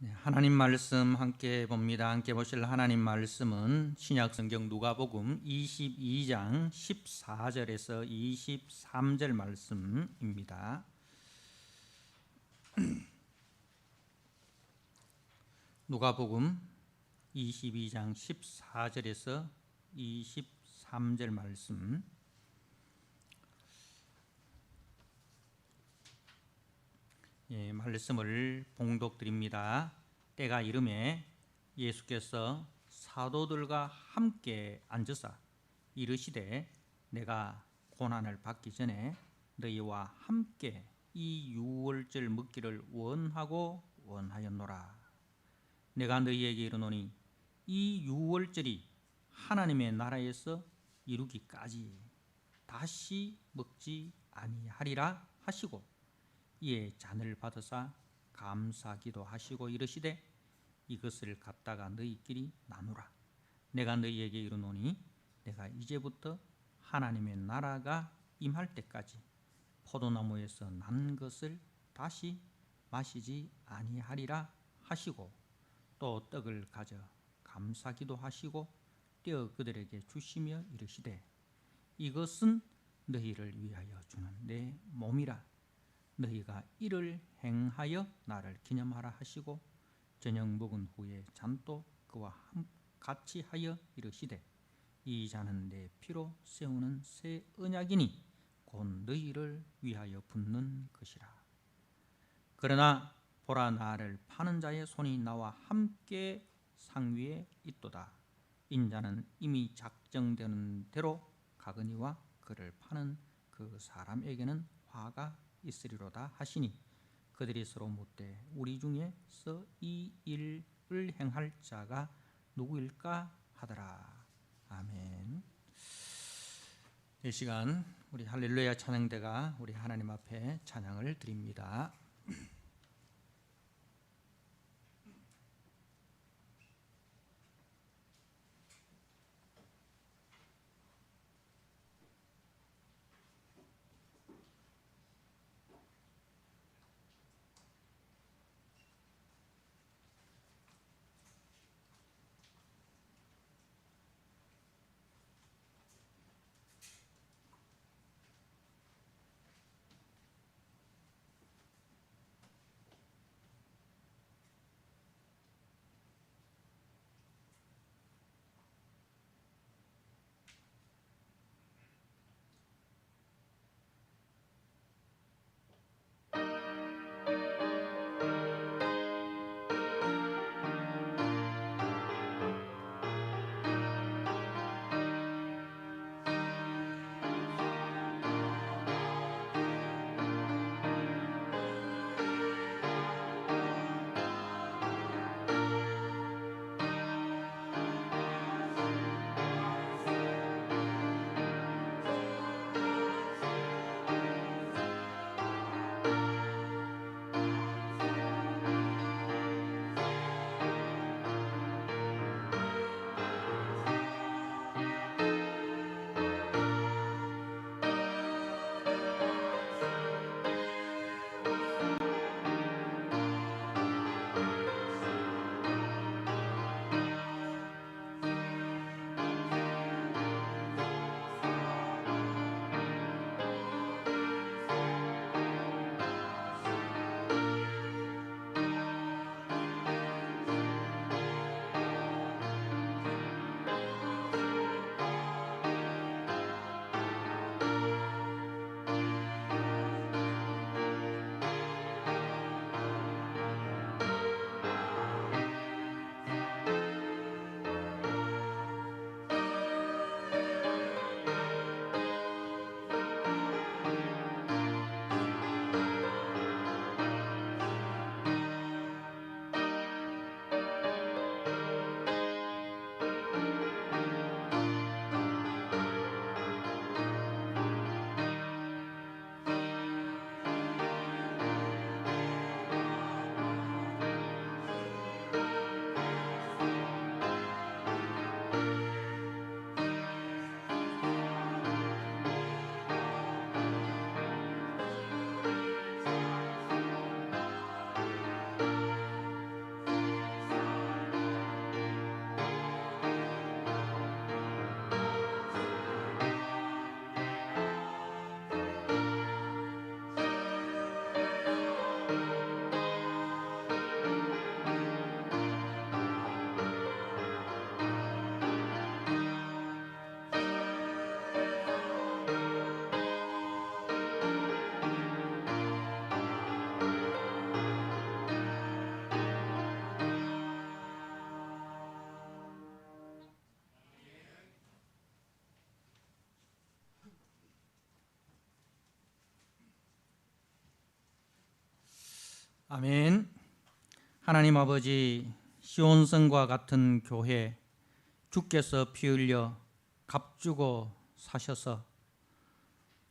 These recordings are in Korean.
네, 하나님 말씀 함께 봅니다. 함께 보실 하나님 말씀은 신약 성경 누가복음 22장 14절에서 23절 말씀입니다. 누가복음 22장 14절에서 23절 말씀. 말씀을 봉독드립니다. 때가 이르매 예수께서 사도들과 함께 앉으사 이르시되 내가 고난을 받기 전에 너희와 함께 이 유월절 먹기를 원하였노라. 내가 너희에게 이르노니 이 유월절이 하나님의 나라에서 이루기까지 다시 먹지 아니하리라 하시고 이에 잔을 받으사 감사기도 하시고 이르시되 이것을 갖다가 너희끼리 나누라. 내가 너희에게 이르노니 내가 이제부터 하나님의 나라가 임할 때까지 포도나무에서 난 것을 다시 마시지 아니하리라 하시고 또 떡을 가져 감사기도 하시고 떼어 그들에게 주시며 이르시되 이것은 너희를 위하여 주는 내 몸이라. 너희가 이를 행하여 나를 기념하라 하시고 저녁 먹은 후에 잔도 그와 같이 하여 이르시되 이 잔은 내 피로 세우는 새 언약이니 곧 너희를 위하여 붓는 것이라. 그러나 보라, 나를 파는 자의 손이 나와 함께 상위에 있도다. 인자는 이미 작정되는 대로 가거니와 그를 파는 그 사람에게는 화가 있으리로다 하시니 그들이 서로 묻되 우리 중에서 이 일을 행할 자가 누구일까 하더라. 아멘. 이 시간 우리 할렐루야 찬양대가 우리 하나님 앞에 찬양을 드립니다. 아멘. 하나님 아버지, 시온성과 같은 교회, 주께서 피 흘려 값주고 사셔서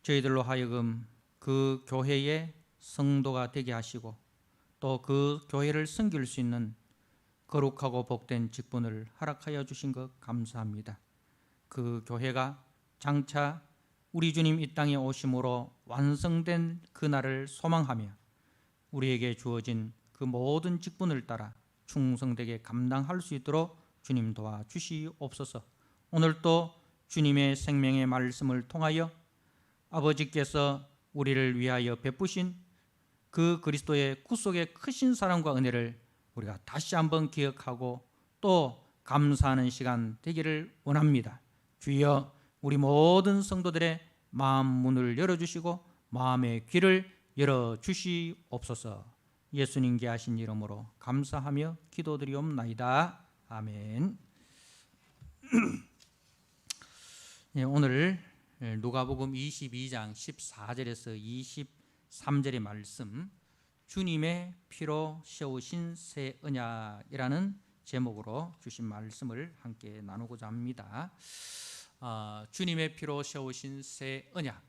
저희들로 하여금 그 교회의 성도가 되게 하시고 또 그 교회를 섬길 수 있는 거룩하고 복된 직분을 허락하여 주신 것 감사합니다. 그 교회가 장차 우리 주님 이 땅에 오심으로 완성된 그날을 소망하며 우리에게 주어진 그 모든 직분을 따라 충성되게 감당할 수 있도록 주님 도와주시옵소서. 오늘도 주님의 생명의 말씀을 통하여 아버지께서 우리를 위하여 베푸신 그 그리스도의 구속의 크신 사랑과 은혜를 우리가 다시 한번 기억하고 또 감사하는 시간 되기를 원합니다. 주여, 우리 모든 성도들의 마음 문을 열어주시고 마음의 귀를 열어주시옵소서. 예수님께 하신 이름으로 감사하며 기도드리옵나이다. 아멘. 오늘 누가복음 22장 14절에서 23절의 말씀, 주님의 피로 세우신 새 언약이라는 제목으로 주신 말씀을 함께 나누고자 합니다. 주님의 피로 세우신 새 언약,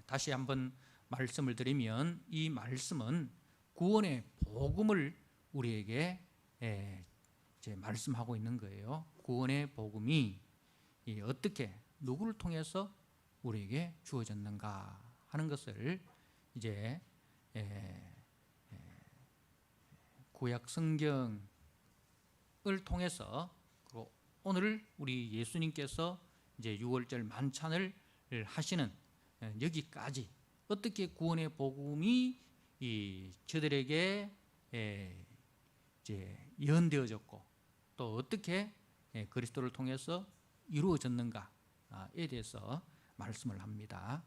다시 한번 말씀을 드리면 이 말씀은 구원의 복음을 우리에게 이제 말씀하고 있는 거예요. 구원의 복음이 어떻게 누구를 통해서 우리에게 주어졌는가 하는 것을 이제 구약 성경을 통해서, 그리고 오늘 우리 예수님께서 이제 6월절 만찬을 하시는 여기까지 어떻게 구원의 복음이 저들에게 이제 예언되어졌고 또 어떻게 그리스도를 통해서 이루어졌는가에 대해서 말씀을 합니다.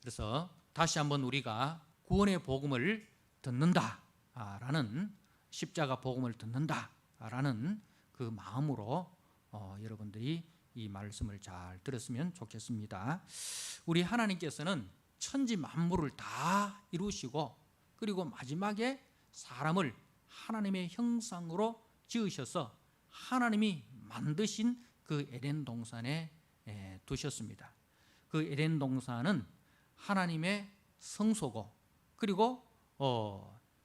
그래서 다시 한번 우리가 구원의 복음을 듣는다라는, 십자가 복음을 듣는다라는 그 마음으로 여러분들이 이 말씀을 잘 들었으면 좋겠습니다. 우리 하나님께서는 천지 만물을 다 이루시고 그리고 마지막에 사람을 하나님의 형상으로 지으셔서 하나님이 만드신 그 에덴 동산에 두셨습니다. 그 에덴 동산은 하나님의 성소고, 그리고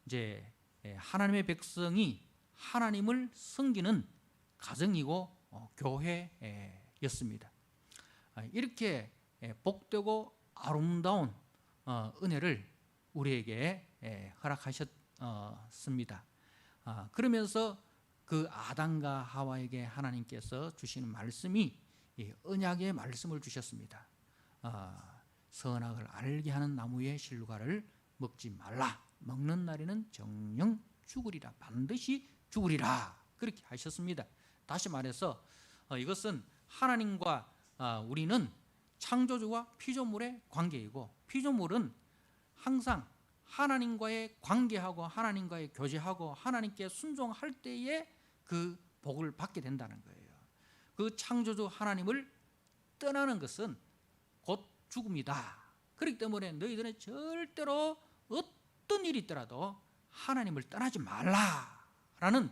이제 하나님의 백성이 하나님을 섬기는 가정이고 교회였습니다. 이렇게 복되고 아름다운 은혜를 우리에게 허락하셨습니다. 그러면서 그 아담과 하와에게 하나님께서 주시는 말씀이 언약의 말씀을 주셨습니다. 선악을 알게 하는 나무의 실과를 먹지 말라. 먹는 날에는 정녕 죽으리라. 반드시 죽으리라. 그렇게 하셨습니다. 다시 말해서 이것은 하나님과 우리는 창조주와 피조물의 관계이고, 피조물은 항상 하나님과의 관계하고 하나님과의 교제하고 하나님께 순종할 때에 그 복을 받게 된다는 거예요. 그 창조주 하나님을 떠나는 것은 곧 죽음이다. 그렇기 때문에 너희들은 절대로 어떤 일이 있더라도 하나님을 떠나지 말라라는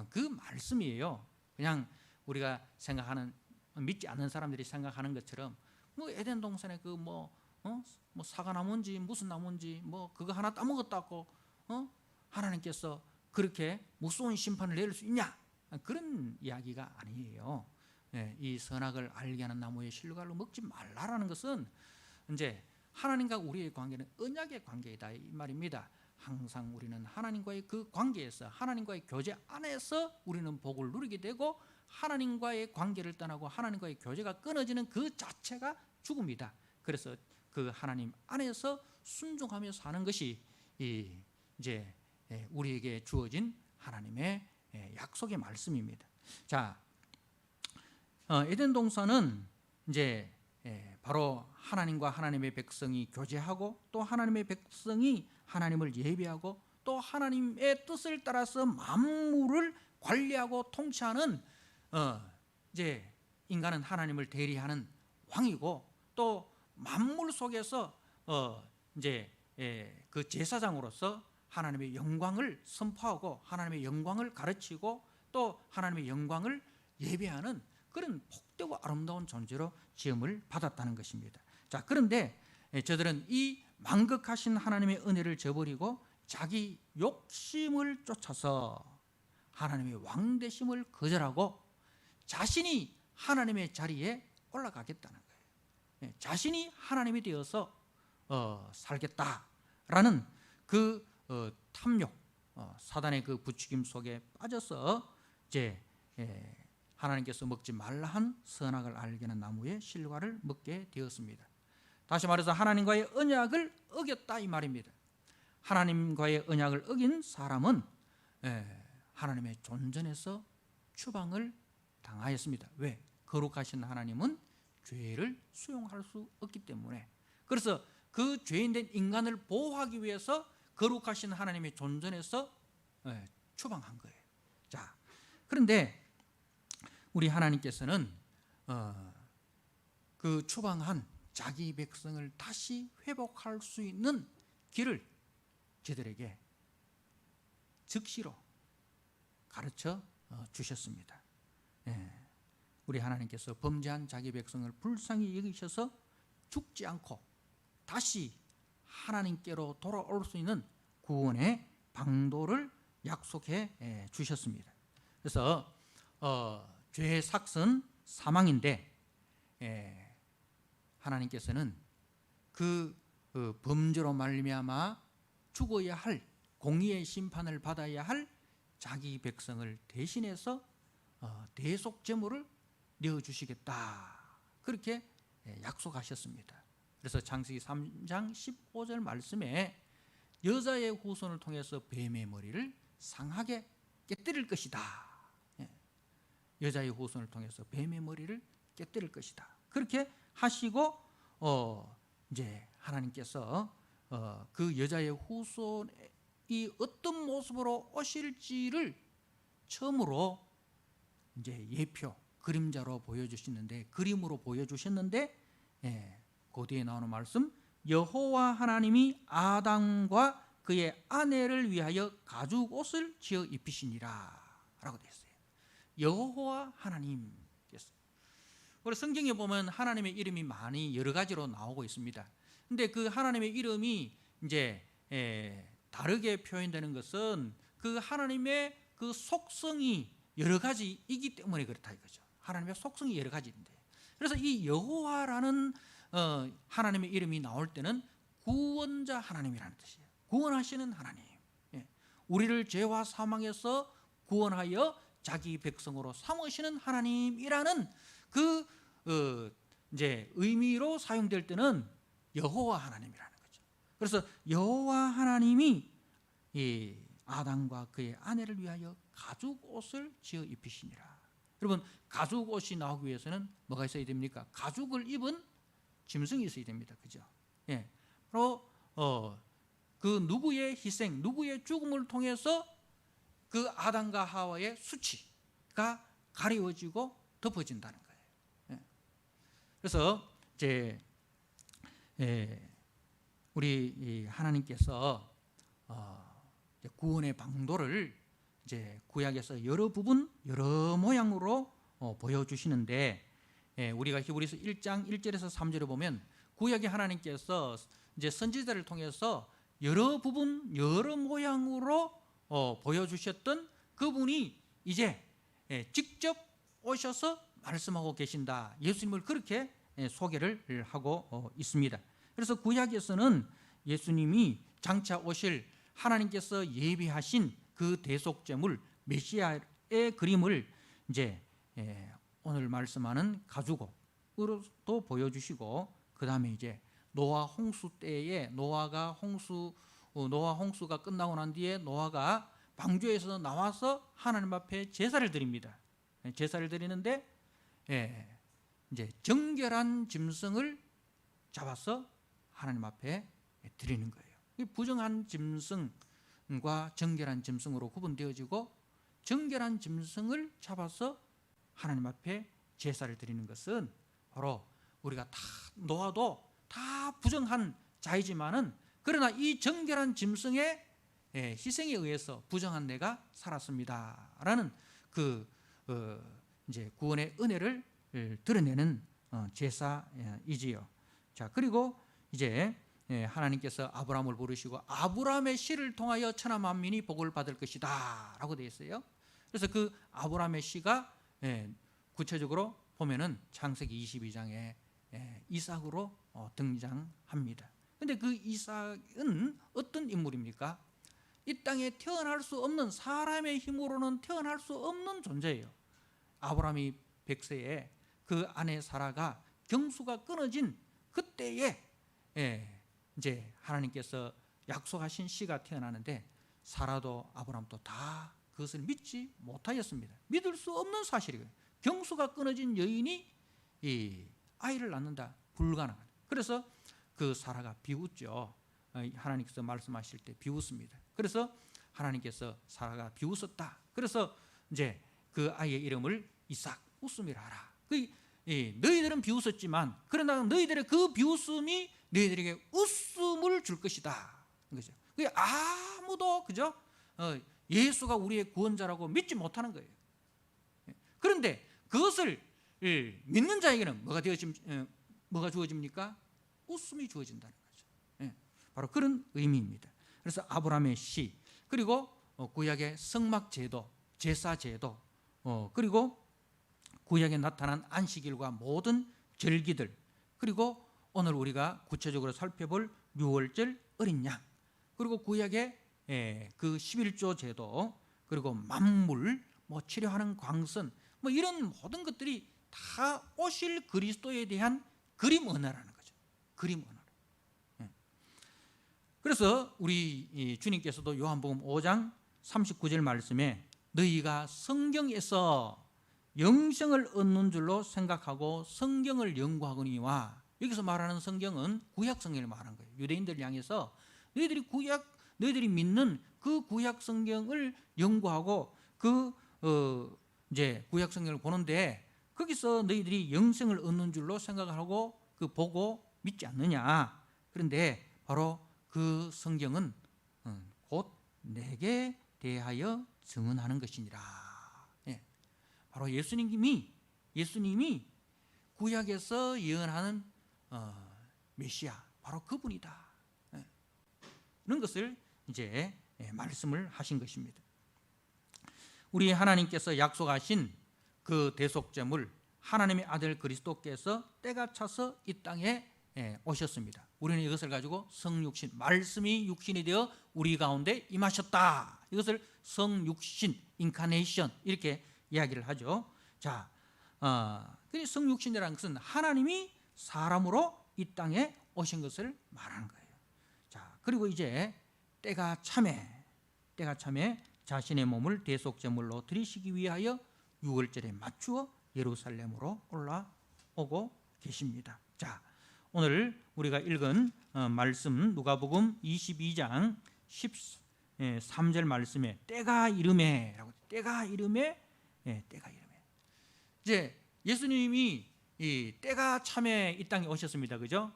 그 말씀이에요. 그냥 우리가 생각하는, 믿지 않는 사람들이 생각하는 것처럼 뭐 에덴 동산에 그 뭐 사과나무인지 무슨 나무인지 뭐 그거 하나 따먹었다고 하나님께서 그렇게 무서운 심판을 내릴 수 있냐, 그런 이야기가 아니에요. 이 선악을 알게 하는 나무의 실과를 먹지 말라라는 것은 이제 하나님과 우리의 관계는 언약의 관계이다 이 말입니다. 항상 우리는 하나님과의 그 관계에서, 하나님과의 교제 안에서 우리는 복을 누리게 되고, 하나님과의 관계를 떠나고 하나님과의 교제가 끊어지는 그 자체가 죽음이다. 그래서 그 하나님 안에서 순종하며 사는 것이 이제 우리에게 주어진 하나님의 약속의 말씀입니다. 자, 에덴 동산은 이제 바로 하나님과 하나님의 백성이 교제하고 또 하나님의 백성이 하나님을 예배하고 또 하나님의 뜻을 따라서 만물을 관리하고 통치하는 이제 인간은 하나님을 대리하는 왕이고, 또 만물 속에서 이제 그 제사장으로서 하나님의 영광을 선포하고 하나님의 영광을 가르치고 또 하나님의 영광을 예배하는 그런 복되고 아름다운 존재로 지음을 받았다는 것입니다. 자, 그런데 저들은 이 만극하신 하나님의 은혜를 저버리고 자기 욕심을 쫓아서 하나님의 왕되심을 거절하고 자신이 하나님의 자리에 올라가겠다는 거예요. 자신이 하나님이 되어서 살겠다라는 그 탐욕, 사단의 그 부추김 속에 빠져서 이제 하나님께서 먹지 말라 한 선악을 알게 하는 나무의 실과를 먹게 되었습니다. 다시 말해서 하나님과의 언약을 어겼다 이 말입니다. 하나님과의 언약을 어긴 사람은 하나님의 존전에서 추방을 당하였습니다. 왜? 거룩하신 하나님은 죄를 수용할 수 없기 때문에. 그래서 그 죄인된 인간을 보호하기 위해서 거룩하신 하나님의 존전에서 추방한 거예요. 자, 그런데 우리 하나님께서는 그 추방한 자기 백성을 다시 회복할 수 있는 길을 저들에게 즉시로 가르쳐 주셨습니다. 우리 하나님께서 범죄한 자기 백성을 불쌍히 여기셔서 죽지 않고 다시 하나님께로 돌아올 수 있는 구원의 방도를 약속해 주셨습니다. 그래서 죄의 삭은 사망인데 하나님께서는 그 범죄로 말미암아 죽어야 할 공의의 심판을 받아야 할 자기 백성을 대신해서 대속 제물을 내어주시겠다 그렇게 약속하셨습니다. 그래서 창세기 3장 15절 말씀에 여자의 후손을 통해서 뱀의 머리를 상하게 깨뜨릴 것이다. 여자의 후손을 통해서 뱀의 머리를 깨뜨릴 것이다. 그렇게 하시고 이제 하나님께서 그 여자의 후손이 어떤 모습으로 오실지를 처음으로 이제 예표 그림자로 보여주시는데 그림으로 보여주셨는데 그 뒤에 나오는 말씀 여호와 하나님이 아담과 그의 아내를 위하여 가죽 옷을 지어 입히시니라 라고 되어 있어요. 여호와 하나님께서. 우리 성경에 보면 하나님의 이름이 많이 여러 가지로 나오고 있습니다. 근데 그 하나님의 이름이 이제 다르게 표현되는 것은 그 하나님의 그 속성이 여러 가지이기 때문에 그렇다 이거죠. 하나님의 속성이 여러 가지인데. 그래서 이 여호와라는 하나님의 이름이 나올 때는 구원자 하나님이라는 뜻이에요. 구원하시는 하나님. 우리를 죄와 사망에서 구원하여 자기 백성으로 삼으시는 하나님이라는 그 이제 의미로 사용될 때는 여호와 하나님이라는 거죠. 그래서 여호와 하나님이 이 아담과 그의 아내를 위하여 가죽 옷을 지어 입히시니라. 여러분 가죽 옷이 나오기 위해서는 뭐가 있어야 됩니까? 가죽을 입은 짐승이 있어야 됩니다. 그죠? 바로 그 누구의 희생, 누구의 죽음을 통해서 그 아담과 하와의 수치가 가리워지고 덮어진다는 거예요. 그래서 이제 우리 하나님께서 구원의 방도를 이제 구약에서 여러 부분, 여러 모양으로 보여주시는데 우리가 히브리서 1장 1절에서 3절에 보면 구약의 하나님께서 이제 선지자를 통해서 여러 부분, 여러 모양으로 보여주셨던 그분이 이제 직접 오셔서 말씀하고 계신다. 예수님을 그렇게 소개를 하고 있습니다. 그래서 구약에서는 예수님이 장차 오실 하나님께서 예비하신 그 대속제물 메시아의 그림을 이제 오늘 말씀하는 가죽옷으로도 보여주시고 그 다음에 이제 노아 홍수 때에 노아 홍수가 끝나고 난 뒤에 노아가 방주에서 나와서 하나님 앞에 제사를 드립니다. 제사를 드리는데 이제 정결한 짐승을 잡아서 하나님 앞에 드리는 거예요. 부정한 짐승과 정결한 짐승으로 구분되어지고 정결한 짐승을 잡아서 하나님 앞에 제사를 드리는 것은 바로 우리가 다 노아도 다 부정한 자이지만은 그러나 이 정결한 짐승의 희생에 의해서 부정한 내가 살았습니다라는 그 이제 구원의 은혜를 드러내는 제사이지요. 자, 그리고 이제 하나님께서 아브라함을 부르시고 아브라함의 씨를 통하여 천하 만민이 복을 받을 것이다라고 되어 있어요. 그래서 그 아브라함의 씨가 구체적으로 보면은 창세기 22장에 이삭으로 등장합니다. 그런데 그 이삭은 어떤 인물입니까? 이 땅에 태어날 수 없는, 사람의 힘으로는 태어날 수 없는 존재예요. 아브라함이 100세에 그 아내 사라가 경수가 끊어진 그때에 이제 하나님께서 약속하신 씨가 태어나는데 사라도 아브라함도 다 그것을 믿지 못하였습니다. 믿을 수 없는 사실이에요. 경수가 끊어진 여인이 이 아이를 낳는다, 불가능하다. 그래서 그 사라가 비웃죠. 하나님께서 말씀하실 때 비웃습니다. 그래서 하나님께서 사라가 비웃었다. 그래서 이제 그 아이의 이름을 이삭, 웃음이라 하라. 너희들은 비웃었지만 그러나 너희들의 그 비웃음이 너희들에게 웃음을 줄 것이다. 그죠? 아무도 그죠? 예수가 우리의 구원자라고 믿지 못하는 거예요. 그런데 그것을 믿는 자에게는 뭐가 주어집니까? 웃음이 주어진다는 거죠. 바로 그런 의미입니다. 그래서 아브라함의 씨, 그리고 구약의 성막제도, 제사제도, 그리고 구약에 나타난 안식일과 모든 절기들, 그리고 오늘 우리가 구체적으로 살펴볼 유월절, 어린 양, 그리고 구약의 그 11조 제도, 그리고 만물, 치료하는 광선, 이런 모든 것들이 다 오실 그리스도에 대한 그림 언어라는 거죠. 그림 언어. 그래서 우리 주님께서도 요한복음 5장 39절 말씀에 너희가 성경에서 영생을 얻는 줄로 생각하고 성경을 연구하거니와, 여기서 말하는 성경은 구약 성경을 말하는 거예요. 유대인들 향해서 너희들이 믿는 그 구약 성경을 연구하고 이제 구약 성경을 보는데 거기서 너희들이 영생을 얻는 줄로 생각하고 보고 믿지 않느냐. 그런데 바로 그 성경은 곧 내게 대하여 증언하는 것이니라. 바로 예수님이 구약에서 예언하는 메시아, 바로 그분이다. 그런 것을 이제 말씀을 하신 것입니다. 우리 하나님께서 약속하신 그 대속제물, 하나님의 아들 그리스도께서 때가 차서 이 땅에 오셨습니다. 우리는 이것을 가지고 성육신, 말씀이 육신이 되어 우리 가운데 임하셨다. 이것을 성육신, 인카네이션 이렇게 이야기를 하죠. 자, 성육신이라는 것은 하나님이 사람으로 이 땅에 오신 것을 말하는 거예요. 자, 그리고 이제 때가 참에 자신의 몸을 대속제물로 드리시기 위하여 유월절에 맞추어 예루살렘으로 올라오고 계십니다. 자, 오늘 우리가 읽은 말씀 누가복음 22장 13절 말씀에 때가 이르매라고, 때가 이르매. 이제 예수님이 이 때가 참에 이 땅에 오셨습니다. 그죠?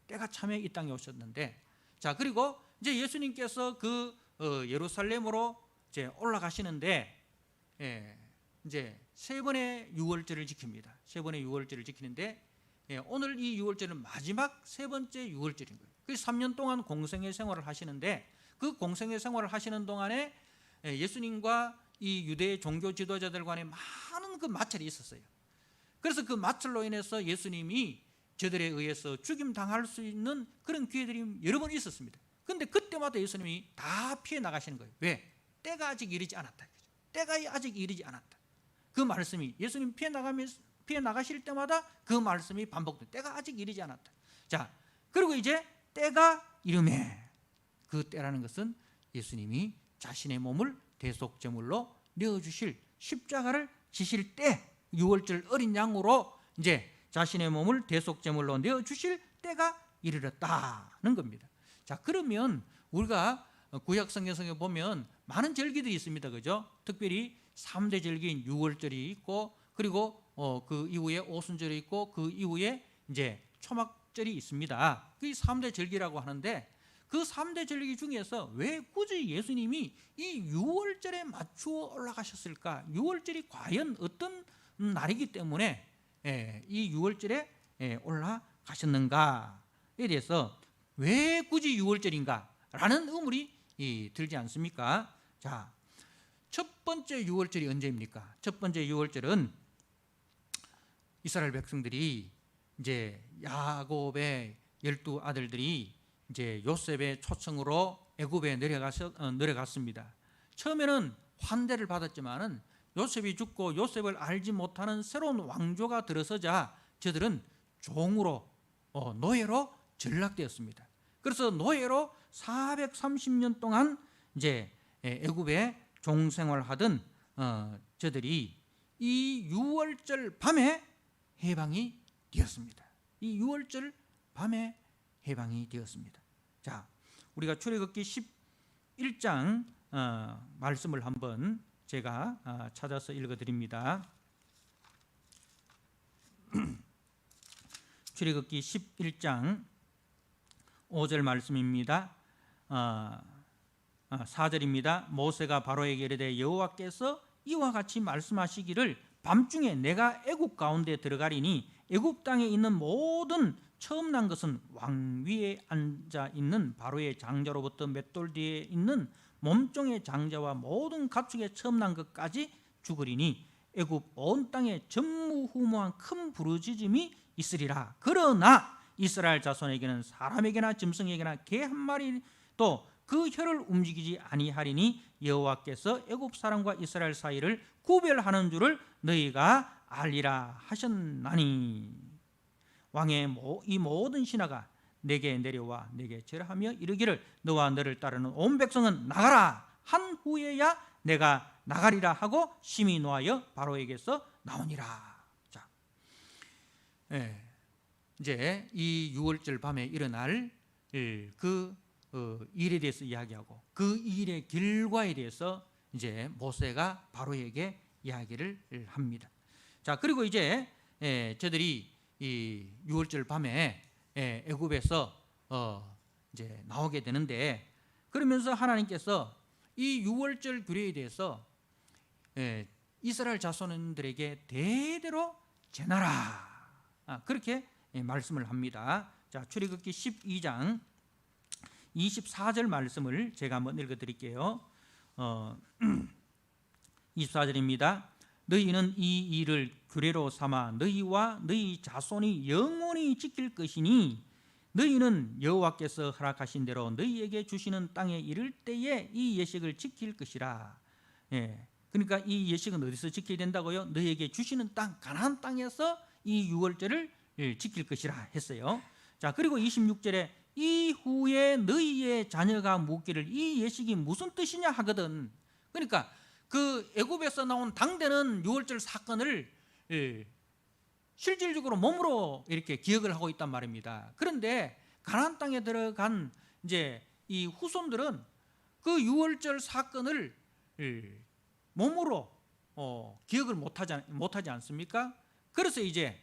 때가 참에 이 땅에 오셨는데, 자, 그리고 이제 예수님께서 그 예루살렘으로 이제 올라가시는데 이제 세 번의 유월절을 지킵니다. 세 번의 유월절을 지키는데 오늘 이 유월절은 마지막 세 번째 유월절인 거예요. 그래서 3년 동안 공생애 생활을 하시는데 그 공생애 생활을 하시는 동안에 예수님과 이 유대 종교 지도자들 간에 많은 그 마찰이 있었어요. 그래서 그 마찰로 인해서 예수님이 저들에 의해서 죽임 당할 수 있는 그런 기회들이 여러 번 있었습니다. 그런데 그때마다 예수님이 다 피해 나가시는 거예요. 왜? 때가 아직 이르지 않았다. 때가 아직 이르지 않았다. 그 말씀이 예수님 피해 나가실 때마다 그 말씀이 반복돼. 때가 아직 이르지 않았다. 자, 그리고 이제 때가 이르매. 그 때라는 것은 예수님이 자신의 몸을 대속제물로 내어주실, 십자가를 지실 때, 유월절 어린 양으로 이제 자신의 몸을 대속제물로 내어주실 때가 이르렀다는 겁니다. 자, 그러면 우리가 구약 성경에 보면 많은 절기들이 있습니다. 그죠? 특별히 3대 절기인 유월절이 있고, 그리고 그 이후에 오순절이 있고, 그 이후에 이제 초막절이 있습니다. 그게 3대 절기라고 하는데, 그 3대 절기 중에서 왜 굳이 예수님이 이 유월절에 맞추어 올라가셨을까? 유월절이 과연 어떤 날이기 때문에 이 유월절에 올라가셨는가에 대해서 왜 굳이 유월절인가? 라는 의문이 들지 않습니까? 자, 첫 번째 유월절이 언제입니까? 첫 번째 유월절은 이스라엘 백성들이 이제 야곱의 12 아들들이 이제 요셉의 초청으로 애굽에 내려갔습니다. 처음에는 환대를 받았지만은 요셉이 죽고 요셉을 알지 못하는 새로운 왕조가 들어서자 저들은 종으로 노예로 전락되었습니다. 그래서 노예로 430년 동안 이제 애굽에 종생활하던 저들이 이 유월절 밤에 해방이 되었습니다. 이 유월절 밤에 해방이 되었습니다. 자, 우리가 출애굽기 11장 말씀을 한번 제가 찾아서 읽어드립니다. 출애굽기 11장 5절 말씀입니다. 4절입니다. 모세가 바로에게 이르되 여호와께서 이와 같이 말씀하시기를 밤중에 내가 애굽 가운데 들어가리니 애굽 땅에 있는 모든 처음 난 것은 왕 위에 앉아 있는 바로의 장자로부터 맷돌 뒤에 있는 몸종의 장자와 모든 가축의 처음 난 것까지 죽으리니 애굽 온 땅에 전무후무한 큰 부르짖음이 있으리라. 그러나 이스라엘 자손에게는 사람에게나 짐승에게나 개 한 마리도 그 혀를 움직이지 아니하리니 여호와께서 애굽 사람과 이스라엘 사이를 구별하는 줄을 너희가 알리라 하셨나니 왕의 이 모든 신하가 내게 내려와 내게 절하며 이르기를 너와 너를 따르는 온 백성은 나가라 한 후에야 내가 나가리라 하고 심히 노하여 바로에게서 나오니라. 자, 이제 이 유월절 밤에 일어날 그 일에 대해서 이야기하고 그 일의 결과에 대해서 이제 모세가 바로에게 이야기를 합니다. 자, 그리고 이제 저들이 이 유월절 밤에 애굽에서 이제 나오게 되는데 그러면서 하나님께서 이 유월절 규례에 대해서 이스라엘 자손들에게 대대로 전하라 그렇게 말씀을 합니다. 자, 출애굽기 12장 24절 말씀을 제가 한번 읽어드릴게요. 24절입니다. 너희는 이 일을 규례로 삼아 너희와 너희 자손이 영원히 지킬 것이니 너희는 여호와께서 허락하신 대로 너희에게 주시는 땅에 이를 때에 이 예식을 지킬 것이라. 그러니까 이 예식은 어디서 지켜야 된다고요? 너희에게 주시는 땅 가나안 땅에서 이 유월절을 지킬 것이라 했어요. 자, 그리고 26절에 이후에 너희의 자녀가 묻기를 이 예식이 무슨 뜻이냐 하거든. 그러니까 그 애굽에서 나온 당대는 유월절 사건을 실질적으로 몸으로 이렇게 기억을 하고 있단 말입니다. 그런데 가나안 땅에 들어간 이제 이 후손들은 그 유월절 사건을 몸으로 기억을 못하지 않습니까? 그래서 이제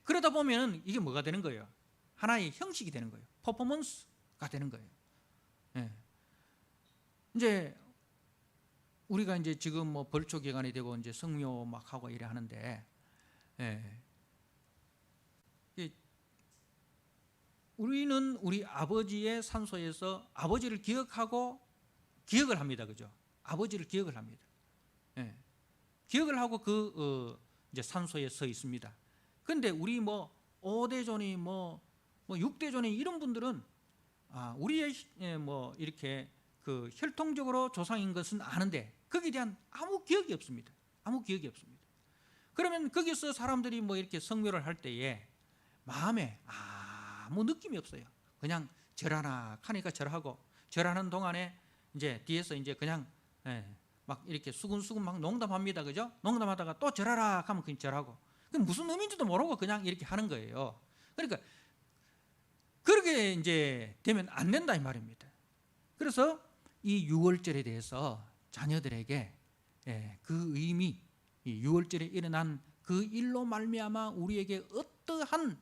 그러다 보면 이게 뭐가 되는 거예요? 하나의 형식이 되는 거예요. 퍼포먼스가 되는 거예요. 이제 우리가 이제 지금 뭐 벌초 기간이 되고 이제 성묘 막 하고 이래 하는데, 우리는 우리 아버지의 산소에서 아버지를 기억하고 기억을 합니다, 그죠? 아버지를 기억을 합니다. 기억을 하고 그 이제 산소에 서 있습니다. 그런데 우리 뭐 5대존이 뭐 6대존이 이런 분들은 우리의 뭐 이렇게 그 혈통적으로 조상인 것은 아는데 거기에 대한 아무 기억이 없습니다. 아무 기억이 없습니다. 그러면 거기서 사람들이 뭐 이렇게 성묘를 할 때에 마음에 아무 느낌이 없어요. 그냥 절하나 하니까 절하고 절하는 동안에 이제 뒤에서 이제 그냥 막 이렇게 수근수근 막 농담합니다, 그죠? 농담하다가 또 절하라 하면 그냥 절하고 무슨 의미인지도 모르고 그냥 이렇게 하는 거예요. 그러니까 그렇게 이제 되면 안 된다 이 말입니다. 그래서 이 유월절에 대해서 자녀들에게 그 의미, 이 유월절에 일어난 그 일로 말미암아 우리에게 어떠한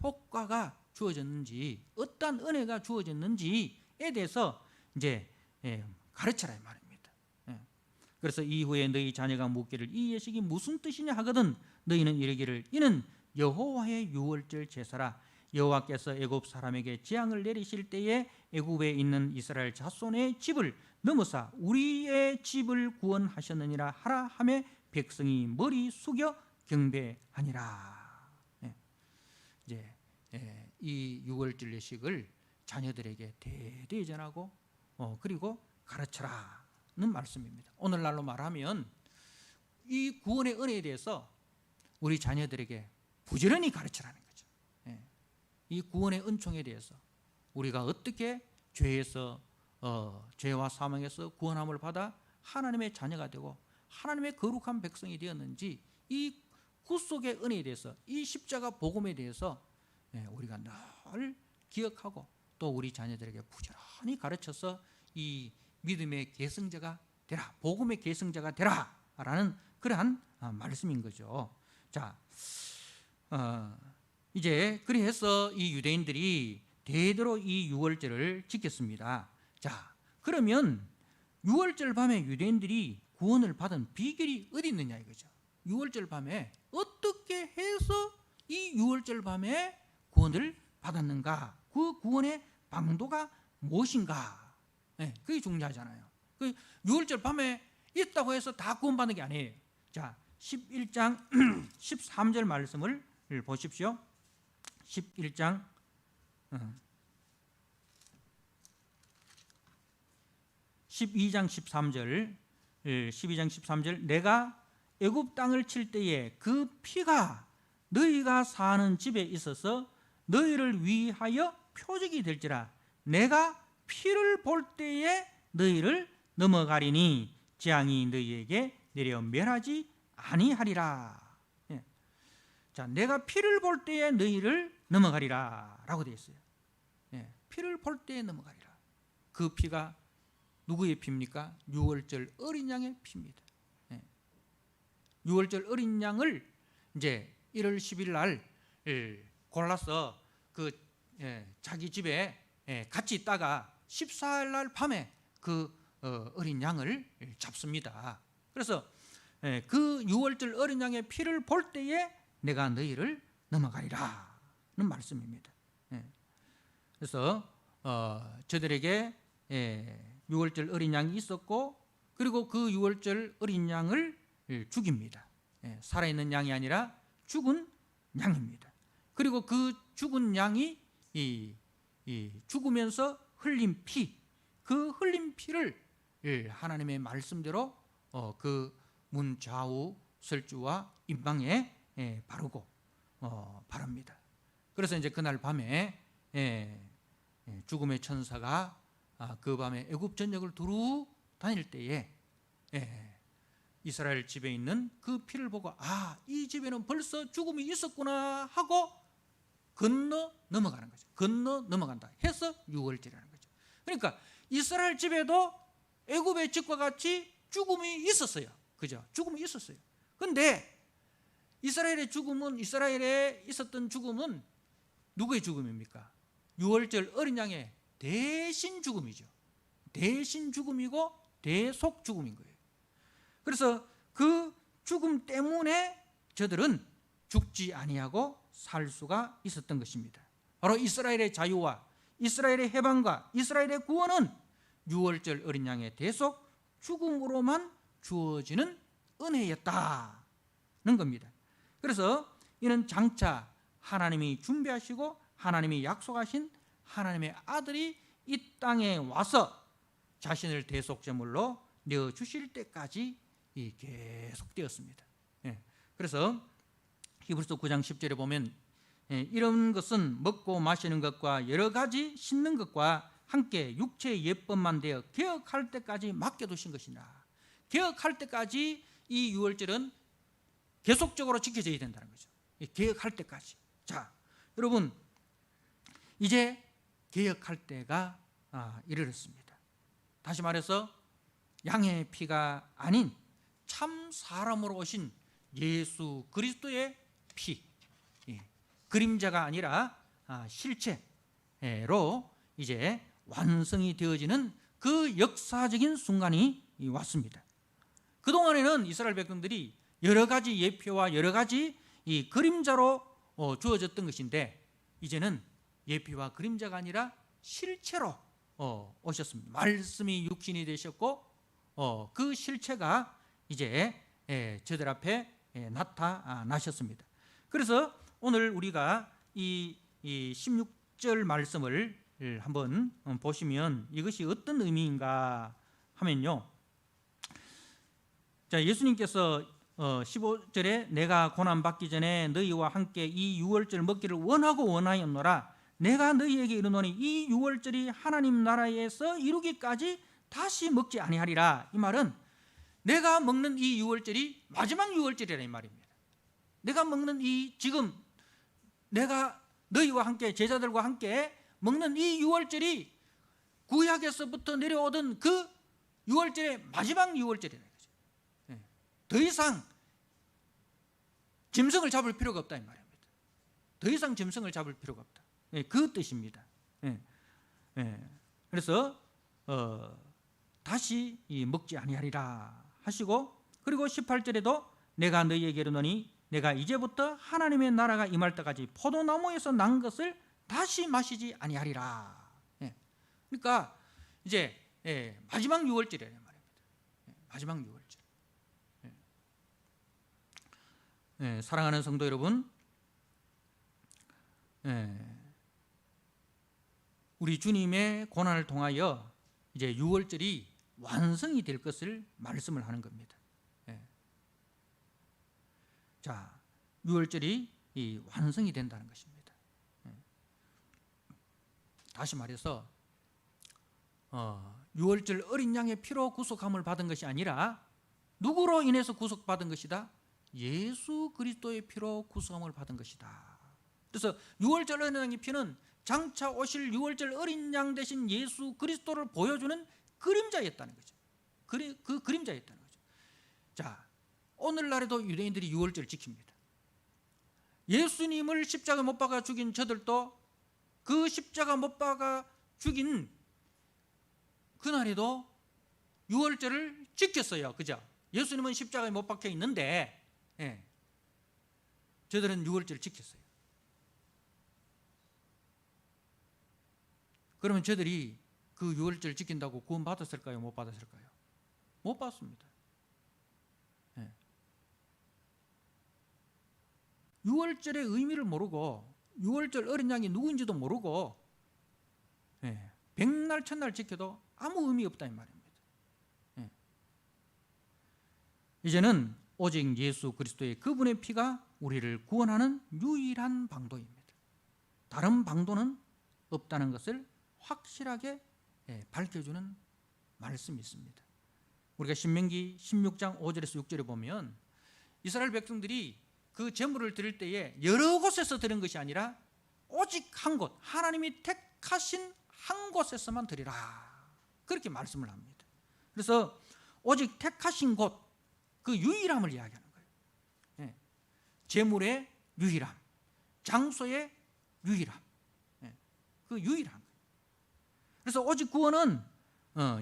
효과가 주어졌는지, 어떠한 은혜가 주어졌는지에 대해서 이제 가르쳐라 이 말입니다. 그래서 이후에 너희 자녀가 묻기를 이 예식이 무슨 뜻이냐 하거든 너희는 이르기를 이는 여호와의 유월절 제사라. 여호와께서 애굽 사람에게 재앙을 내리실 때에 애굽에 있는 이스라엘 자손의 집을 넘어사 우리의 집을 구원하셨느니라 하라 하며 백성이 머리 숙여 경배하니라. 이제 이 유월절 예식을 자녀들에게 대대히 전하고 그리고 가르쳐라는 말씀입니다. 오늘날로 말하면 이 구원의 은혜에 대해서 우리 자녀들에게 부지런히 가르쳐라는 거죠. 이 구원의 은총에 대해서 우리가 어떻게 죄와 사망에서 구원함을 받아 하나님의 자녀가 되고 하나님의 거룩한 백성이 되었는지 이 구속의 은혜에 대해서 이 십자가 복음에 대해서 우리가 늘 기억하고 또 우리 자녀들에게 부지런히 가르쳐서 이 믿음의 계승자가 되라, 복음의 계승자가 되라라는 그러한 말씀인 거죠. 자, 이제 그래서 이 유대인들이 대대로 이 유월절을 지켰습니다. 자, 그러면 유월절 밤에 유대인들이 구원을 받은 비결이 어디 있느냐 이거죠. 유월절 밤에 어떻게 해서 이 유월절 밤에 구원을 받았는가? 그 구원의 방도가 무엇인가? 그게 중요하잖아요. 그 유월절 밤에 있다고 해서 다 구원받는 게 아니에요. 자, 11장 13절 말씀을 보십시오. 11장 12장 13절 내가 애굽 땅을 칠 때에 그 피가 너희가 사는 집에 있어서 너희를 위하여 표적이 될지라. 내가 피를 볼 때에 너희를 넘어가리니 재앙이 너희에게 내려 멸하지 아니하리라. 자, 내가 피를 볼 때에 너희를 넘어가리라 라고 되어 있어요. 피를 볼 때에 넘어가리라. 그 피가 누구의 피입니까? 유월절 어린 양의 피입니다. 유월절 어린 양을 이제 1월 10일 날 골라서 그 자기 집에 같이 있다가 14일 날 밤에 그 어린 양을 잡습니다. 그래서 그 유월절 어린 양의 피를 볼 때에 내가 너희를 넘어가리라는 말씀입니다. 그래서 저들에게 유월절 어린 양이 있었고 그리고 그 유월절 어린 양을 죽입니다. 살아있는 양이 아니라 죽은 양입니다. 그리고 그 죽은 양이 죽으면서 흘린 피, 그 흘린 피를 하나님의 말씀대로 그 문 좌우 설주와 임방에 바르고 바릅니다. 그래서 이제 그날 밤에 죽음의 천사가 그 밤에 애굽 전역을 두루 다닐 때에 이스라엘 집에 있는 그 피를 보고 이 집에는 벌써 죽음이 있었구나 하고 건너 넘어가는 거죠. 건너 넘어간다 해서 유월절이라는 거죠. 그러니까 이스라엘 집에도 애굽의 집과 같이 죽음이 있었어요. 그죠? 죽음이 있었어요. 그런데 이스라엘에 있었던 죽음은 누구의 죽음입니까? 유월절 어린 양의 대신 죽음이죠. 대신 죽음이고 대속 죽음인 거예요. 그래서 그 죽음 때문에 저들은 죽지 아니하고 살 수가 있었던 것입니다. 바로 이스라엘의 자유와 이스라엘의 해방과 이스라엘의 구원은 유월절 어린 양의 대속 죽음으로만 주어지는 은혜였다는 겁니다. 그래서 이는 장차 하나님이 준비하시고 하나님이 약속하신 하나님의 아들이 이 땅에 와서 자신을 대속제물로 내어주실 때까지 계속되었습니다. 그래서 히브리서 9장 10절에 보면 이런 것은 먹고 마시는 것과 여러 가지 씻는 것과 함께 육체의 예법만 되어 개혁할 때까지 맡겨두신 것이나 개혁할 때까지 이 유월절은 계속적으로 지켜져야 된다는 거죠. 개혁할 때까지. 자, 여러분 이제 개혁할 때가 이르렀습니다. 다시 말해서 양의 피가 아닌 참 사람으로 오신 예수 그리스도의 피, 그림자가 아니라 실체로 이제 완성이 되어지는 그 역사적인 순간이 왔습니다. 그동안에는 이스라엘 백성들이 여러 가지 예표와 여러 가지 이 그림자로 주어졌던 것인데, 이제는 예표와 그림자가 아니라 실체로 오셨습니다. 말씀이 육신이 되셨고 그 실체가 이제 저들 앞에 나타나셨습니다. 그래서 오늘 우리가 이 16절 말씀을 한번 보시면 이것이 어떤 의미인가 하면요, 자, 예수님께서 15절에 내가 고난받기 전에 너희와 함께 이 유월절 먹기를 원하였노라. 내가 너희에게 이르노니 이 유월절이 하나님 나라에서 이루기까지 다시 먹지 아니하리라. 이 말은 내가 먹는 이 유월절이 마지막 유월절이라 이 말입니다. 내가 먹는 지금 내가 너희와 함께, 제자들과 함께 먹는 이 유월절이 구약에서부터 내려오던 그 유월절의 마지막 유월절이라는 거죠. 더 이상 짐승을 잡을 필요가 없다 이 말입니다. 더 이상 짐승을 잡을 필요가 없다. 그 뜻입니다. 그래서 다시 먹지 아니하리라 하시고, 그리고 18절에도 내가 너희에게 이르노니 내가 이제부터 하나님의 나라가 임할 때까지 포도나무에서 난 것을 다시 마시지 아니하리라. 그러니까 이제 마지막 유월절이라는 말입니다. 마지막 유월절. 사랑하는 성도 여러분, 우리 주님의 고난을 통하여 이제 유월절이 완성이 될 것을 말씀을 하는 겁니다. 자, 유월절이 완성이 된다는 것입니다. 다시 말해서 유월절 어린 양의 피로 구속함을 받은 것이 아니라 누구로 인해서 구속받은 것이다? 예수 그리스도의 피로 구속함을 받은 것이다. 그래서 유월절 어린 양의 피는 장차 오실 유월절 어린 양 대신 예수 그리스도를 보여주는 그림자였다는 거죠. 그 그림자였다는 거죠. 자, 오늘날에도 유대인들이 유월절을 지킵니다. 예수님을 십자가 못 박아 죽인 저들도 그 십자가 못 박아 죽인 그날에도 유월절을 지켰어요. 그죠? 예수님은 십자가에 못 박혀 있는데 저들은 유월절을 지켰어요. 그러면 저들이 그 유월절 지킨다고 구원 받았을까요? 못 받았을까요? 못 받습니다. 유월절의 의미를 모르고 유월절 어린 양이 누구인지도 모르고 백날 첫날 지켜도 아무 의미 없다 이 말입니다. 이제는 오직 예수 그리스도의 그분의 피가 우리를 구원하는 유일한 방도입니다. 다른 방도는 없다는 것을 확실하게 밝혀주는 말씀이 있습니다. 우리가 신명기 16장 5절에서 6절에 보면 이스라엘 백성들이 그 제물을 드릴 때에 여러 곳에서 드린 것이 아니라 오직 한 곳, 하나님이 택하신 한 곳에서만 드리라, 그렇게 말씀을 합니다. 그래서 오직 택하신 곳, 그 유일함을 이야기하는 거예요. 제물의 유일함, 장소의 유일함, 그 유일함. 그래서 오직 구원은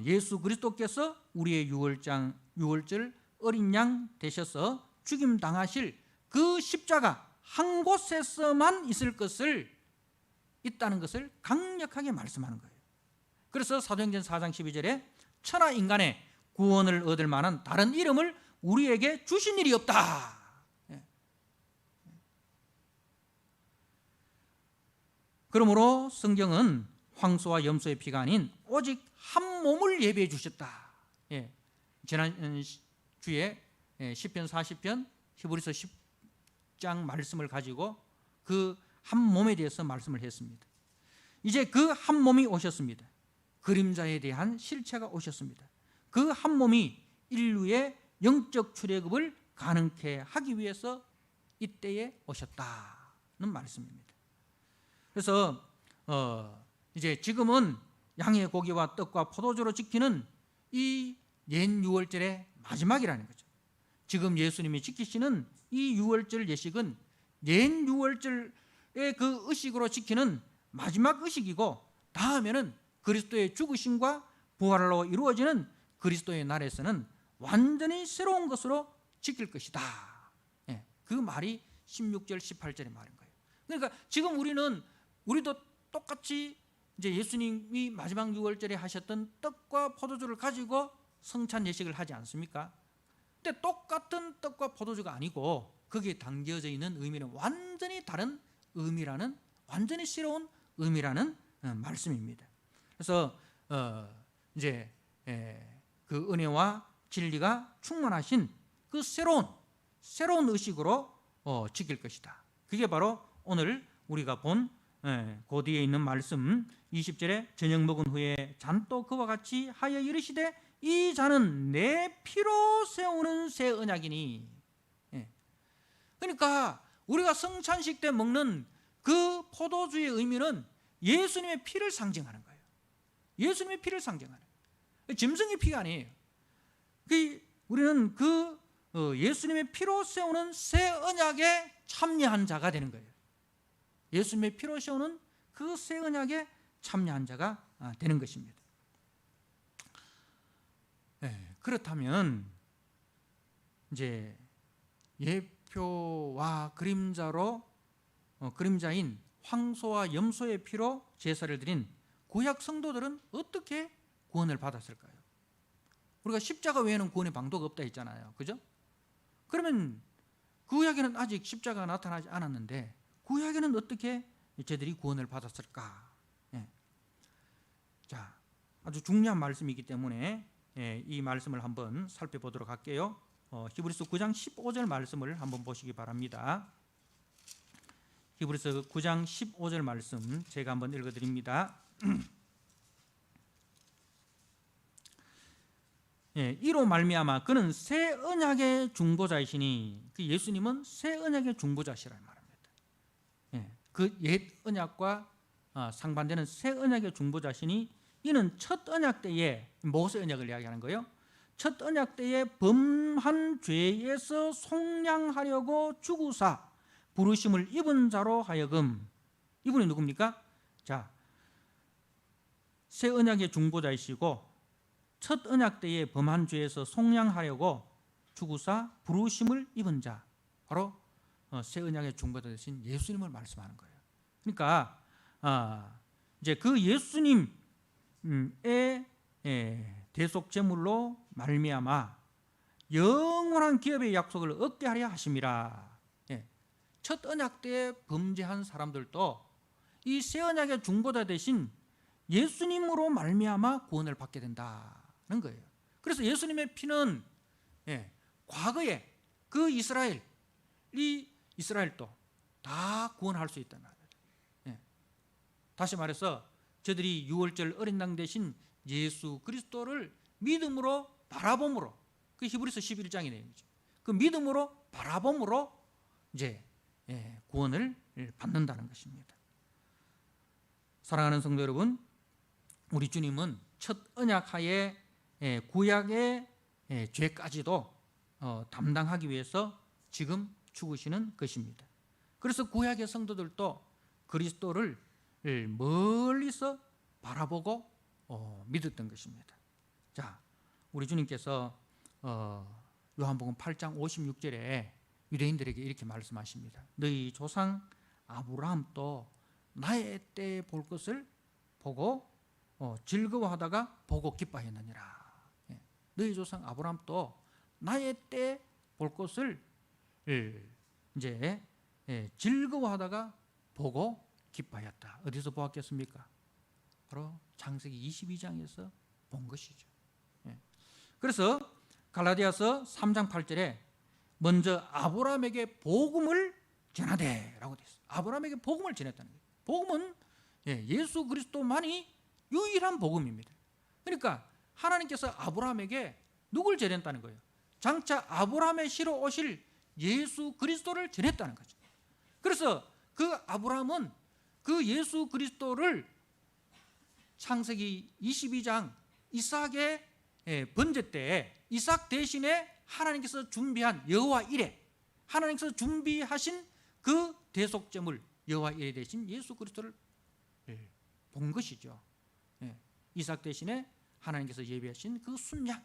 예수 그리스도께서 우리의 유월절 어린 양 되셔서 죽임 당하실 그 십자가 한 곳에서만 있다는 것을 강력하게 말씀하는 거예요. 그래서 사도행전 4장 12절에 천하 인간의 구원을 얻을 만한 다른 이름을 우리에게 주신 일이 없다. 그러므로 성경은 황소와 염소의 피가 아닌 오직 한 몸을 예배해 주셨다. 지난 주에 시편 40편 히브리서 10장 말씀을 가지고 그 한 몸에 대해서 말씀을 했습니다. 이제 그 한 몸이 오셨습니다. 그림자에 대한 실체가 오셨습니다. 그 한 몸이 인류의 영적 출애굽을 가능케 하기 위해서 이때에 오셨다는 말씀입니다. 그래서 이제 지금은 양의 고기와 떡과 포도주로 지키는 이 옛 유월절의 마지막이라는 거죠. 지금 예수님이 지키시는 이 유월절 예식은 옛 유월절의 그 의식으로 지키는 마지막 의식이고, 다음에는 그리스도의 죽으심과 부활로 이루어지는 그리스도의 날에서는 완전히 새로운 것으로 지킬 것이다. 그 말이 16절 18절의 말인 거예요. 그러니까 지금 우리도 똑같이 이제 예수님이 마지막 6월절에 하셨던 떡과 포도주를 가지고 성찬 예식을 하지 않습니까? 근데 똑같은 떡과 포도주가 아니고 거기에 담겨져 있는 의미는 완전히 다른 의미라는, 완전히 새로운 의미라는 말씀입니다. 그래서 이제 그 은혜와 진리가 충만하신 그 새로운 의식으로 지킬 것이다. 그게 바로 오늘 우리가 본 그 뒤에 있는 말씀 20절에 저녁 먹은 후에 잔도 그와 같이 하여 이르시되 이 잔은 내 피로 세우는 새 언약이니. 그러니까 우리가 성찬식 때 먹는 그 포도주의 의미는 예수님의 피를 상징하는 거예요. 예수님의 피를 상징하는 거예요. 짐승의 피가 아니에요. 우리는 그 예수님의 피로 세우는 새 언약에 참여한 자가 되는 거예요. 예수님의 피로 세우는 그 새 언약에 참여한 자가 되는 것입니다. 그렇다면 이제 예표와 그림자인 황소와 염소의 피로 제사를 드린 구약 성도들은 어떻게 구원을 받았을까요? 우리가 십자가 외에는 구원의 방도가 없다 했잖아요. 그죠? 그러면 구약에는 아직 십자가가 나타나지 않았는데 구약에는 어떻게 저들이 구원을 받았을까? 자, 아주 중요한 말씀이기 때문에 이 말씀을 한번 살펴보도록 할게요. 히브리서 9장 15절 말씀을 한번 보시기 바랍니다. 히브리서 9장 15절 말씀 제가 한번 읽어드립니다. 이로 말미암아 그는 새 언약의 중보자이시니, 그 예수님은 새 언약의 중보자시라 말합니다. 그 옛 언약과 상반되는 새 언약의 중보자시니 이는 첫 언약 때에, 모세 언약을 이야기하는 거예요. 첫 언약 때에 범한 죄에서 속량하려고 죽으사 부르심을 입은 자로 하여금, 이분이 누굽니까? 자, 새 언약의 중보자이시고 첫 언약 때에 범한 죄에서 속량하려고 죽으사 부르심을 입은 자, 바로 새 언약의 중보자 되신 예수님을 말씀하는 거예요. 그러니까 이제 그 예수님의 대속 제물로 말미암아 영원한 기업의 약속을 얻게 하려 하심이라. 첫 언약 때 범죄한 사람들도 이 새 언약의 중보자 되신 예수님으로 말미암아 구원을 받게 된다는 거예요. 그래서 예수님의 피는 과거에 그 이스라엘도 다 구원할 수 있단 말이에요. 다시 말해서 저들이 6월절 어린 양 대신 예수 그리스도를 믿음으로 바라봄으로, 그 히브리서 11장의 내용이죠. 그 믿음으로 바라봄으로 이제 구원을 받는다는 것입니다. 사랑하는 성도 여러분, 우리 주님은 첫 언약 하에 구약의 죄까지도 담당하기 위해서 지금 죽으시는 것입니다. 그래서 구약의 성도들도 그리스도를 멀리서 바라보고 믿었던 것입니다. 자, 우리 주님께서 요한복음 8장 56절에 유대인들에게 이렇게 말씀하십니다. 너희 조상 아브라함도 나의 때에 볼 것을 보고 즐거워하다가 보고 기뻐했느니라. 너희 조상 아브라함도 나의 때에 볼 것을 이제 즐거워하다가 보고 기뻐하였다. 어디서 보았겠습니까? 바로 창세기 22장에서 본 것이죠. 그래서 갈라디아서 3장 8절에 먼저 아브라함에게 복음을 전하되라고 되어 있어요. 아브라함에게 복음을 전했다는 거예요. 복음은 예수 그리스도만이 유일한 복음입니다. 그러니까 하나님께서 아브라함에게 누굴 전했다는 거예요? 장차 아브라함의 씨로 오실 예수 그리스도를 전했다는 거죠. 그래서 그 아브라함은 그 예수 그리스도를 창세기 22장 이삭의 번제 때에 이삭 대신에 하나님께서 준비한 여호와 이레, 하나님께서 준비하신 그 대속제물 여호와 이레 대신 예수 그리스도를 본 것이죠. 이삭 대신에 하나님께서 예비하신 그 순양.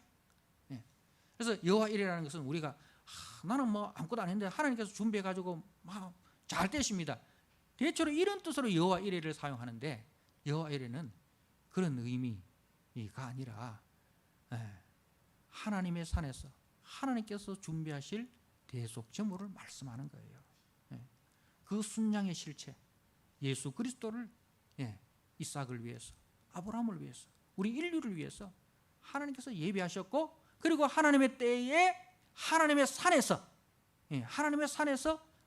그래서 여호와 이레라는 것은 우리가 나는 뭐 아무것도 안 했는데 하나님께서 준비해 가지고 막 잘 되십니다. 대체로 이런 뜻으로 여호와 이레를 사용하는데, 여호와 이레는 그런 의미가 아니라 하나님의 산에서 하나님께서 준비하실 대속제물을 말씀하는 거예요. 그 순양의 실체 예수 그리스도를 이삭을 위해서, 아브라함을 위해서, 우리 인류를 위해서 하나님께서 예비하셨고, 그리고 하나님의 때에 하나님의 산에서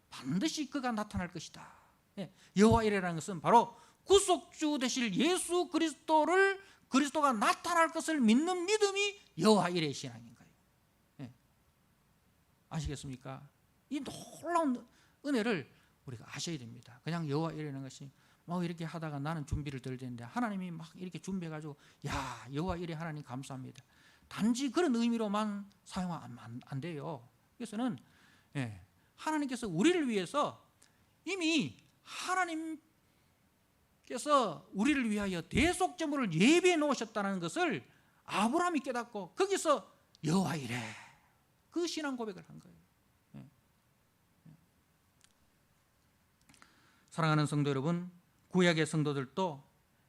반드시 그가 나타날 것이다. 여호와 이레라는 것은 바로 구속주 되실 예수 그리스도가 나타날 것을 믿는 믿음이 여호와 이레 신앙인 거예요. 아시겠습니까? 이 놀라운 은혜를 우리가 아셔야 됩니다. 그냥 여호와 이레라는 것이 뭐 이렇게 하다가 나는 준비를 덜 되는데 하나님이 막 이렇게 준비해가지고 야 여호와 이레 하나님 감사합니다. 단지 그런 의미로만 사용하면 안 돼요. 그래서는 하나님께서 우리를 위해서 이미 하나님께서 우리를 위하여 대속제물을 예비해 놓으셨다는 것을 아브라함이 깨닫고 거기서 여호와 이레 그 신앙 고백을 한 거예요. 사랑하는 성도 여러분, 구약의 성도들도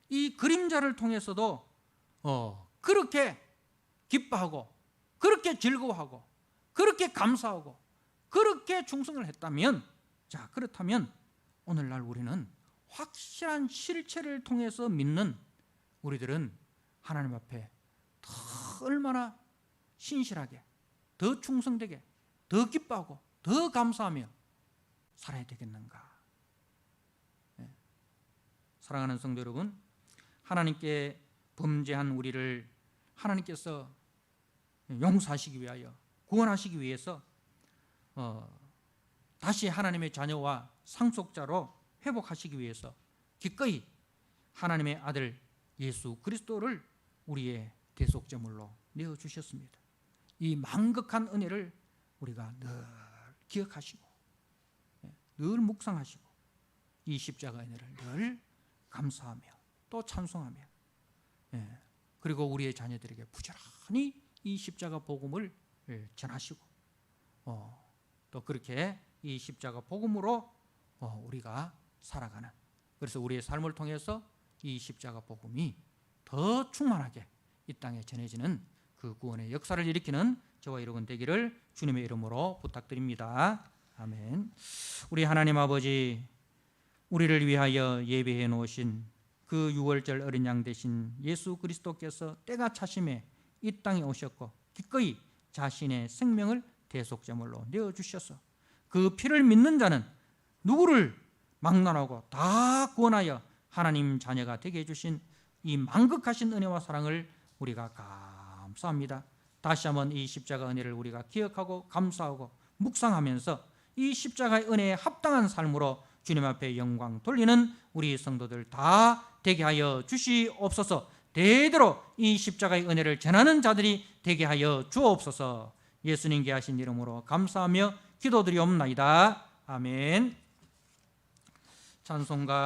이 그림자를 통해서도 그렇게 기뻐하고 그렇게 즐거워하고 그렇게 감사하고 그렇게 충성을 했다면, 자 그렇다면 오늘날 우리는 확실한 실체를 통해서 믿는 우리들은 하나님 앞에 더 얼마나 신실하게, 더 충성되게, 더 기뻐하고 더 감사하며 살아야 되겠는가. 사랑하는 성도 여러분, 하나님께 범죄한 우리를 하나님께서 용서하시기 위하여, 구원하시기 위해서 다시 하나님의 자녀와 상속자로 회복하시기 위해서 기꺼이 하나님의 아들 예수 그리스도를 우리의 대속제물로 내어주셨습니다. 이 만극한 은혜를 우리가 늘 기억하시고 늘 묵상하시고 이 십자가 은혜를 늘 감사하며 또 찬송하며, 그리고 우리의 자녀들에게 부지런히 이 십자가 복음을 전하시고 또 그렇게 이 십자가 복음으로 우리가 살아가는, 그래서 우리의 삶을 통해서 이 십자가 복음이 더 충만하게 이 땅에 전해지는 그 구원의 역사를 일으키는 저와 여러분 되기를 주님의 이름으로 부탁드립니다. 아멘. 우리 하나님 아버지, 우리를 위하여 예배해 놓으신 그 유월절 어린 양 되신 예수 그리스도께서 때가 차심에 이 땅에 오셨고 기꺼이 자신의 생명을 대속제물로 내어주셔서 그 피를 믿는 자는 누구를 막론하고 다 구원하여 하나님 자녀가 되게 해주신 이 만극하신 은혜와 사랑을 우리가 감사합니다. 다시 한번 이 십자가 은혜를 우리가 기억하고 감사하고 묵상하면서 이 십자가의 은혜에 합당한 삶으로 주님 앞에 영광 돌리는 우리 성도들 다 되게 하여 주시옵소서. 대대로 이 십자가의 은혜를 전하는 자들이 되게 하여 주옵소서. 예수님께 하신 이름으로 감사하며 기도드리옵나이다. 아멘. 찬송가